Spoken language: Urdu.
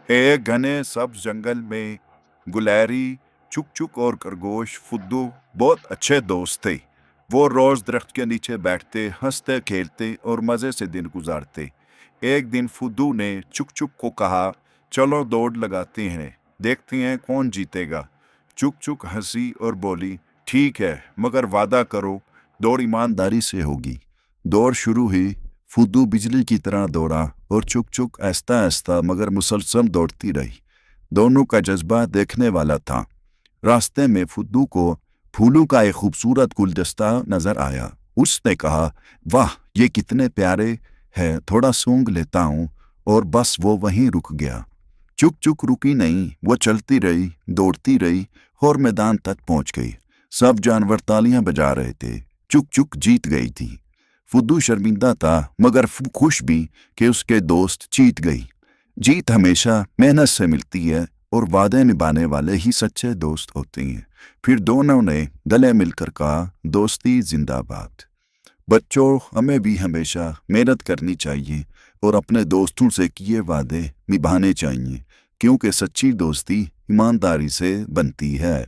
ایک گھنے سبز جنگل میں گلہری، چک چک اور خرگوش فدو بہت اچھے دوست تھے۔ وہ روز درخت کے نیچے بیٹھتے، ہنستے کھیلتے اور مزے سے دن گزارتے۔ ایک دن فدو نے چک چک کو کہا، چلو دوڑ لگاتے ہیں، دیکھتے ہیں کون جیتے گا۔ چک چک ہنسی اور بولی، ٹھیک ہے، مگر وعدہ کرو دوڑ ایمانداری سے ہوگی۔ دوڑ شروع ہوئی، فدو بجلی کی طرح دوڑا اور چک چک آہستہ آہستہ مگر مسلسل دوڑتی رہی۔ دونوں کا جذبہ دیکھنے والا تھا۔ راستے میں فدو کو پھولوں کا ایک خوبصورت گلدستہ نظر آیا۔ اس نے کہا، واہ، یہ کتنے پیارے ہیں، تھوڑا سونگھ لیتا ہوں، اور بس وہ وہیں رک گیا۔ چک چک رکی نہیں، وہ چلتی رہی، دوڑتی رہی اور میدان تک پہنچ گئی۔ سب جانور تالیاں بجا رہے تھے۔ چک چک جیت گئی تھی۔ فدو شرمندہ تھا مگر خوش بھی کہ اس کے دوست جیت گئی۔ جیت ہمیشہ محنت سے ملتی ہے اور وعدے نبھانے والے ہی سچے دوست ہوتے ہیں۔ پھر دونوں نے گلے مل کر کہا، دوستی زندہ باد۔ بچوں، ہمیں بھی ہمیشہ محنت کرنی چاہیے اور اپنے دوستوں سے کیے وعدے نبھانے چاہیے، کیونکہ سچی دوستی ایمانداری سے بنتی ہے۔